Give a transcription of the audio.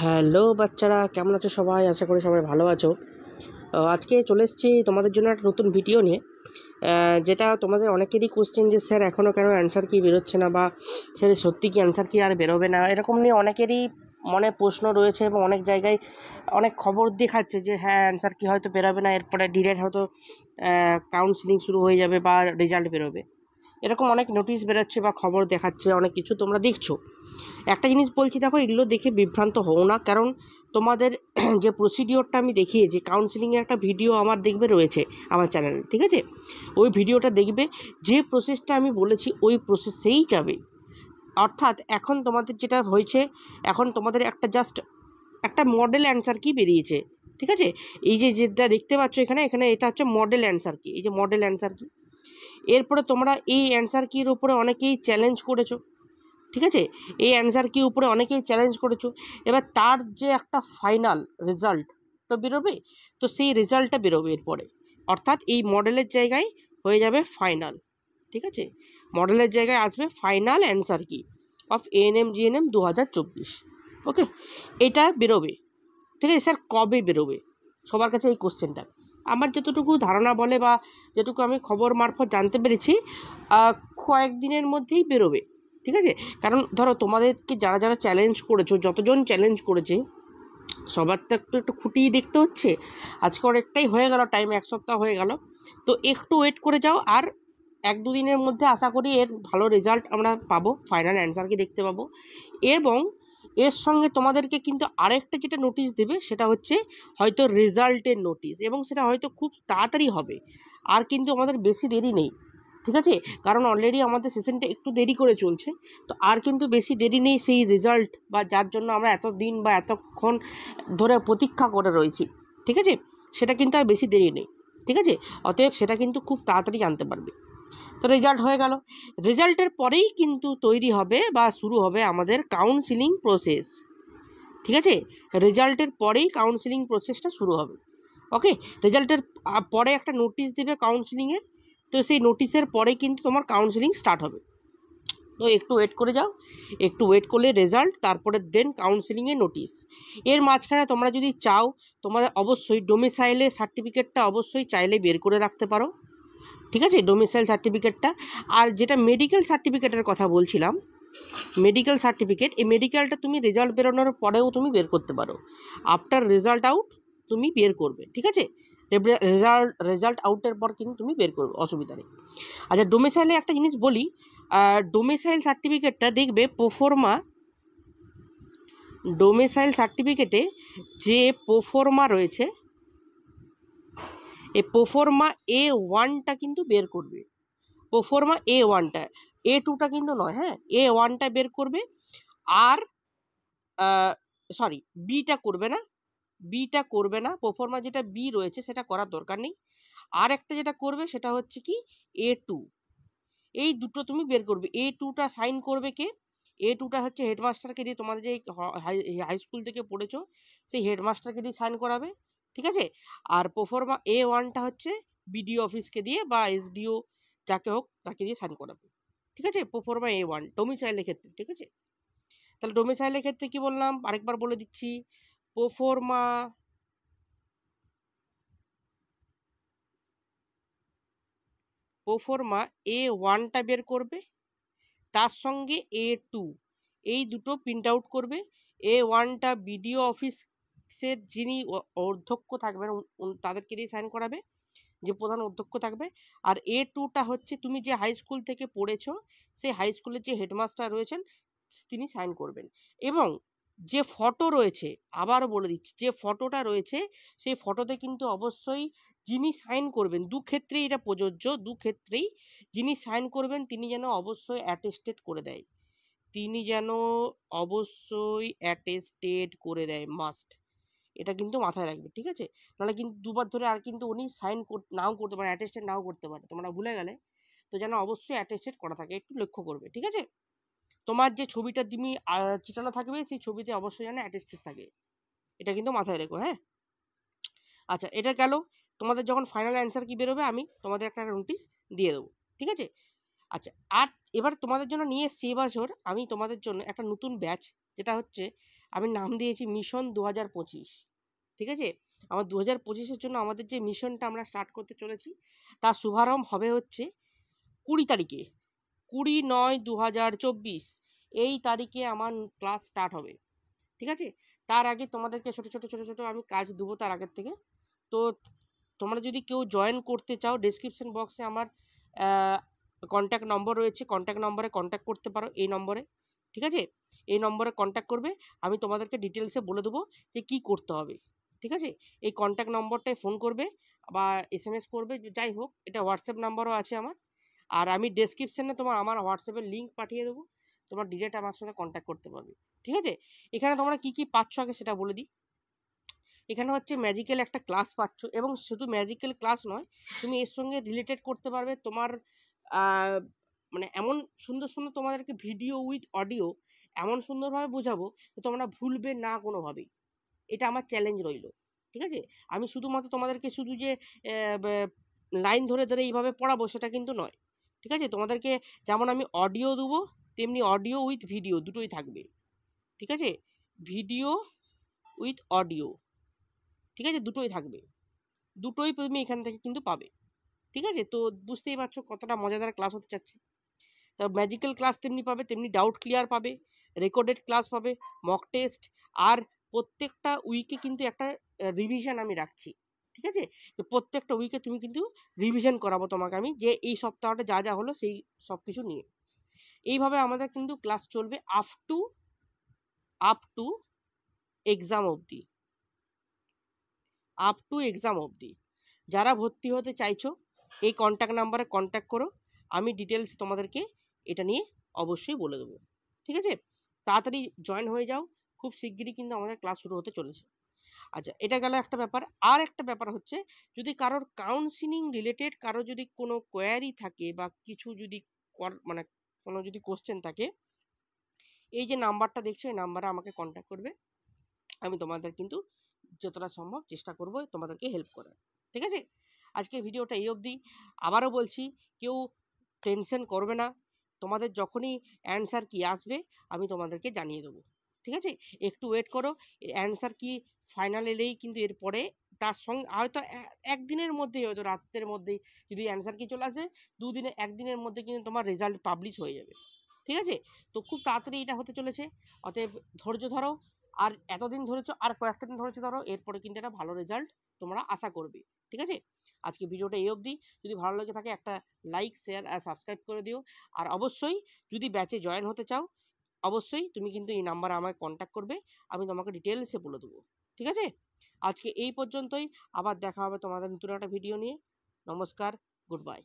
Hello বাচ্চারা, কেমন আছো সবাই? আশা করি সবাই ভালো আছো। আজকে চলে এসেছি তোমাদের জন্য একটা নতুন ভিডিও নিয়ে, যেটা তোমাদের অনেকেরই কোশ্চেন যে স্যার এখনও কেন অ্যান্সার কি বেরোচ্ছে না, বা স্যার সত্যি কি অ্যান্সার কি আর বেরোবে না, এরকম নিয়ে অনেকেরই মনে প্রশ্ন রয়েছে এবং অনেক জায়গায় অনেক খবর দেখাচ্ছে যে হ্যাঁ অ্যান্সার কি হয়তো বেরোবে না, এরপরে ডিরেক্ট হয়তো কাউন্সিলিং শুরু হয়ে যাবে বা রেজাল্ট বেরোবে। এরকম অনেক নোটিশ বেরোচ্ছে বা খবর দেখাচ্ছে, অনেক কিছু তোমরা দেখছো। একটা জিনিস বলছি, দেখো এগুলো দেখে বিভ্রান্ত হও না, কারণ তোমাদের যে প্রসিডিওরটা আমি দেখিয়েছি, কাউন্সিলিংয়ের একটা ভিডিও আমার দেখবে রয়েছে আমার চ্যানেলে, ঠিক আছে? ওই ভিডিওটা দেখবে, যে প্রসেসটা আমি বলেছি ওই প্রসেসেই যাবে। অর্থাৎ এখন তোমাদের যেটা হয়েছে, এখন তোমাদের একটা মডেল অ্যান্সার কি বেরিয়েছে, ঠিক আছে? এই যে যেটা দেখতে পাচ্ছ এখানে এখানে এটা হচ্ছে মডেল অ্যান্সার কি, এই যে মডেল অ্যান্সার কি। এরপরে তোমরা এই অ্যান্সার কির উপরে অনেকেই চ্যালেঞ্জ করেছো, ঠিক আছে? এই অ্যান্সার কি উপরে অনেকেই চ্যালেঞ্জ করেছো। এবার তার যে একটা ফাইনাল রেজাল্ট তো বেরোবে, তো সেই রেজাল্টটা বেরোবে এরপরে, অর্থাৎ এই মডেলের জায়গায় হয়ে যাবে ফাইনাল, ঠিক আছে? মডেলের জায়গায় আসবে ফাইনাল অ্যান্সার কি অফ এএনএম জিএনএম 2024। ওকে, এটা বেরোবে, ঠিক আছে? স্যার কবে বেরোবে, সবার কাছে এই কোশ্চেনটা। আমার যতটুকু ধারণা বলে বা যেটুকু আমি খবর মারফত জানতে পেরেছি, কয়েকদিনের মধ্যেই বেরোবে, ঠিক আছে? কারণ ধরো তোমাদেরকে যারা যারা চ্যালেঞ্জ করেছো, যতজন চ্যালেঞ্জ করেছে সবার তো একটু একটু খুঁটিয়ে দেখতে হচ্ছে। আজকে অনেকটাই হয়ে গেল, টাইম 1 সপ্তাহ হয়ে গেল, তো একটু ওয়েট করে যাও। আর 1-2 দিনের মধ্যে আশা করি এর ভালো রেজাল্ট আমরা পাবো, ফাইনাল অ্যান্সারকে দেখতে পাবো। এবং এর সঙ্গে তোমাদেরকে কিন্তু আরেকটা যেটা নোটিশ দেবে, সেটা হচ্ছে হয়তো রেজাল্টের নোটিশ, এবং সেটা হয়তো খুব তাড়াতাড়ি হবে। আর কিন্তু আমাদের বেশি দেরি নেই, ঠিক আছে? কারণ অলরেডি আমাদের সেশনটা একটু দেরি করে চলছে, তো আর কিন্তু বেশি দেরি নেই সেই রেজাল্ট, বা যার জন্য আমরা এতদিন বা এতক্ষণ ধরে প্রতীক্ষা করে রয়েছি, ঠিক আছে? সেটা কিন্তু আর বেশি দেরি নেই, ঠিক আছে? অতএব সেটা কিন্তু খুব তাড়াতাড়ি জানতে পারবে। তো রেজাল্ট হয়ে গেল, রেজাল্টের পরেই কিন্তু তৈরি হবে বা শুরু হবে আমাদের কাউন্সিলিং প্রসেস, ঠিক আছে? রেজাল্টের পরেই কাউন্সিলিং প্রসেসটা শুরু হবে। ওকে, রেজাল্টের পরে একটা নোটিশ দেবে কাউন্সিলিংয়ের, তো সেই নোটিশের পরে কিন্তু তোমার কাউন্সিলিং স্টার্ট হবে। তো একটু ওয়েট করে যাও, একটু ওয়েট করলে রেজাল্ট, তারপরে দেন কাউন্সিলিংয়ে নোটিশ। এর মাঝখানে তোমরা যদি চাও, তোমাদের অবশ্যই ডোমিসাইলের সার্টিফিকেটটা অবশ্যই চাইলে বের করে রাখতে পারো, ঠিক আছে? ডোমিসাইল সার্টিফিকেটটা। আর যেটা মেডিকেল সার্টিফিকেটের কথা বলছিলাম, মেডিকেল সার্টিফিকেট, এই মেডিকেলটা তুমি রেজাল্ট বেরোনোর পরেও তুমি বের করতে পারো। আফটার রেজাল্ট আউট তুমি বের করবে, ঠিক আছে? রেজাল্ট আউটের পর কিন্তু তুমি বের করবে, অসুবিধা নেই। আচ্ছা, ডোমিসাইলে একটা জিনিস বলি, ডোমিসাইল সার্টিফিকেটটা দেখবে প্রোফর্মা, ডোমিসাইল সার্টিফিকেটে যে প্রোফর্মা রয়েছে, এই প্রোফর্মা A1টা কিন্তু বের করবে, প্রোফর্মা A1টা, A2টা কিন্তু নয়, হ্যাঁ, A1টা বের করবে। আর সরি, বিটা করবে না, বিটা করবে না, প্রোফর্মা যেটা বি রয়েছে সেটা করার দরকার নেই। আর একটা যেটা করবে সেটা হচ্ছে কি A2, এই দুটো তুমি বের করবে। A2টা সাইন করবে কে? A2টা হচ্ছে হেডমাস্টারকে দিয়ে, তোমাদের যে হাই স্কুল থেকে পড়েছো সেই হেডমাস্টারকে দিয়ে সাইন করাবে, ঠিক আছে? আর প্রোফর্মা A1টা হচ্ছে বিডিও অফিসকে দিয়ে বা এসডিও যাকে হোক তাকে দিয়ে সাইন করাবে, ঠিক আছে? প্রোফর্মা A1 ডোমিসাইলের ক্ষেত্রে, ঠিক আছে? তাহলে ডোমিসাইলের ক্ষেত্রে কি বললাম আরেকবার বলে দিচ্ছি, প্রোফর্মা A1টা বের করবে, তার সঙ্গে A2, এই দুটো প্রিন্ট আউট করবে। A1টা বিডিও অফিসের যিনি অধ্যক্ষ থাকবেন তাদেরকে দিয়ে সাইন করাবে, যে প্রধান অধ্যক্ষ থাকবে। আর A2টা হচ্ছে তুমি যে হাই স্কুল থেকে পড়েছো সেই হাই স্কুলের যে হেডমাস্টার রয়েছেন তিনি সাইন করবেন। এবং যে ফটো রয়েছে, আবারও বলে দিচ্ছি, যে ফটোটা রয়েছে সেই ফটোতে কিন্তু অবশ্যই যিনি সাইন করবেন, দু ক্ষেত্রেই এটা প্রযোজ্য, দু ক্ষেত্রেই যিনি সাইন করবেন তিনি যেন অবশ্যই অ্যাটেস্টেড করে দেয়, তিনি যেন অবশ্যই অ্যাটেস্টেড করে দেয়, মাস্ট। এটা কিন্তু মাথায় রাখবে, ঠিক আছে? নাহলে কিন্তু দুবার ধরে আর কিন্তু উনি সাইন নাও করতে পারে, অ্যাটেস্টেড নাও করতে পারে, তোমরা ভুলে গেলে। তো যেন অবশ্যই অ্যাটেস্টেড করা থাকে, একটু লক্ষ্য করবে, ঠিক আছে? তোমার যে ছবিটা তুমি চিটানো থাকবে সেই ছবিতে অবশ্যই যেন অ্যাটেস্টেড থাকে, এটা কিন্তু মাথায় রেখো, হ্যাঁ? আচ্ছা, এটা গেল। তোমাদের যখন ফাইনাল অ্যান্সার কি বেরোবে আমি তোমাদের একটা নোটিশ দিয়ে দেবো, ঠিক আছে? আচ্ছা, আর এবার তোমাদের জন্য নিয়ে এসেছি এবছর আমি তোমাদের জন্য একটা নতুন ব্যাচ, যেটা হচ্ছে আমি নাম দিয়েছি মিশন 2025। ঠিক আছে, আমার 2025-এর জন্য আমাদের যে মিশনটা আমরা স্টার্ট করতে চলেছি তার শুভারম্ভ হবে হচ্ছে 20 তারিখে, 20/9/2024 এই তারিখে আমার ক্লাস স্টার্ট হবে। ঠিক আছে, তার আগে তোমাদেরকে ছোট ছোট ছোট ছোট আমি কাজ দেবো তার আগের থেকে। তো তোমরা যদি কেউ জয়েন করতে চাও, ডেসক্রিপশন বক্সে আমার কন্ট্যাক্ট নম্বর রয়েছে, কন্ট্যাক্ট নম্বরে কন্ট্যাক্ট করতে পারো এই নম্বরে। ঠিক আছে, এই নম্বরে কন্ট্যাক্ট করবে, আমি তোমাদেরকে ডিটেলসে বলে দেবো যে কী করতে হবে। ঠিক আছে, এই কন্ট্যাক্ট নম্বরটায় ফোন করবে বা SMS করবে, যাই হোক, এটা হোয়াটসঅ্যাপ নাম্বারও আছে আমার। আর আমি ডেসক্রিপশনে আমার হোয়াটসঅ্যাপের লিঙ্ক পাঠিয়ে দেবো, তোমরা ডিরেক্ট আমার সঙ্গে কন্ট্যাক্ট করতে পারবে। ঠিক আছে, এখানে তোমরা কী কী পাচ্ছ আগে সেটা বলে দিই। এখানে হচ্ছে ম্যাজিক্যাল একটা ক্লাস পাচ্ছ, এবং শুধু ম্যাজিক্যাল ক্লাস নয়, তুমি এর সঙ্গে রিলেটেড করতে পারবে তোমার মানে এমন সুন্দর সুন্দর তোমাদেরকে ভিডিও উইথ অডিও এমন সুন্দরভাবে বোঝাবো যে তোমরা ভুলবে না কোনোভাবেই। এটা আমার চ্যালেঞ্জ রইল। ঠিক আছে, আমি শুধুমাত্র তোমাদেরকে শুধু যে লাইন ধরে ধরে এইভাবে পড়াবো সেটা কিন্তু নয়। ঠিক আছে, তোমাদেরকে যেমন আমি অডিও দেবো তেমনি অডিও উইথ ভিডিও দুটোই থাকবে। ঠিক আছে, ভিডিও উইথ অডিও, ঠিক আছে, দুটোই থাকবে, দুটোই তুমি এখান থেকে কিন্তু পাবে। ঠিক আছে, তো বুঝতেই পারছো কতটা মজাদার ক্লাস হতে চাচ্ছে। তা ম্যাজিক্যাল ক্লাস তেমনি পাবে, তেমনি ডাউট ক্লিয়ার পাবে, রেকর্ডেড ক্লাস পাবে, মক টেস্ট, আর প্রত্যেকটা উইকে কিন্তু একটা রিভিশন আমি রাখছি। ঠিক আছে, তো প্রত্যেকটা উইকে তুমি কিন্তু রিভিশন করাবো তোমাকে আমি, যে এই সপ্তাহটা যা যা হলো সেই সব কিছু নিয়ে। এইভাবে আমাদের কিন্তু ক্লাস চলবে আপ টু এক্সাম অবধি, আপ টু এক্সাম অবধি। যারা ভর্তি হতে চাইছো এই কন্ট্যাক্ট নাম্বারে কন্ট্যাক্ট করো, আমি ডিটেলস তোমাদেরকে এটা নিয়ে অবশ্যই বলে দেবো। ঠিক আছে, তাড়াতাড়ি জয়েন হয়ে যাও, খুব শিগগিরই কিন্তু আমাদের ক্লাস শুরু হতে চলেছে। আচ্ছা, এটা গেল একটা ব্যাপার। আর একটা ব্যাপার হচ্ছে, যদি কারোর কাউন্সিলিং রিলেটেড কারো যদি কোনো কোয়ারি থাকে বা কিছু যদি মানে কোনো যদি কোশ্চেন থাকে, এই যে নাম্বারটা দেখছো এই নাম্বারে আমাকে কন্ট্যাক্ট করবে, আমি তোমাদের কিন্তু যতটা সম্ভব চেষ্টা করব তোমাদেরকে হেল্প করার। ঠিক আছে, আজকে ভিডিওটা এই অবধি। আবারও বলছি, কেউ টেনশন করবে না, তোমাদের যখনই অ্যান্সার কি আসবে আমি তোমাদেরকে জানিয়ে দেবো। ঠিক আছে, একটু ওয়েট করো, অ্যান্সার কি ফাইনাল এলেই কিন্তু এরপরে তার সঙ্গে হয়তো একদিনের মধ্যেই, হয়তো রাতের মধ্যেই যদি অ্যান্সার কি চলে আসে, দুদিনে একদিনের মধ্যে কিন্তু তোমার রেজাল্ট পাবলিশ হয়ে যাবে। ঠিক আছে, তো খুব তাড়াতাড়ি এটা হতে চলেছে, অতএব ধৈর্য ধরো। আর এতদিন ধরেছো, আর কয়েকটা দিন ধরেছো ধরো, এরপরে কিন্তু একটা ভালো রেজাল্ট তোমরা আশা করবে। ঠিক আছে, আজকে ভিডিওটা এই অবধি। যদি ভালো লেগে থাকে একটা লাইক, শেয়ার আর সাবস্ক্রাইব করে দিও। আর অবশ্যই যদি ব্যাচে জয়েন হতে চাও, অবশ্যই তুমি কিন্তু এই নাম্বারে আমাকে কন্ট্যাক্ট করবে, আমি তোমাকে ডিটেলসে বলে দেবো। ঠিক আছে, আজকে এই পর্যন্তই, আবার দেখা হবে তোমাদের নতুন একটা ভিডিও নিয়ে। নমস্কার, গুড বাই।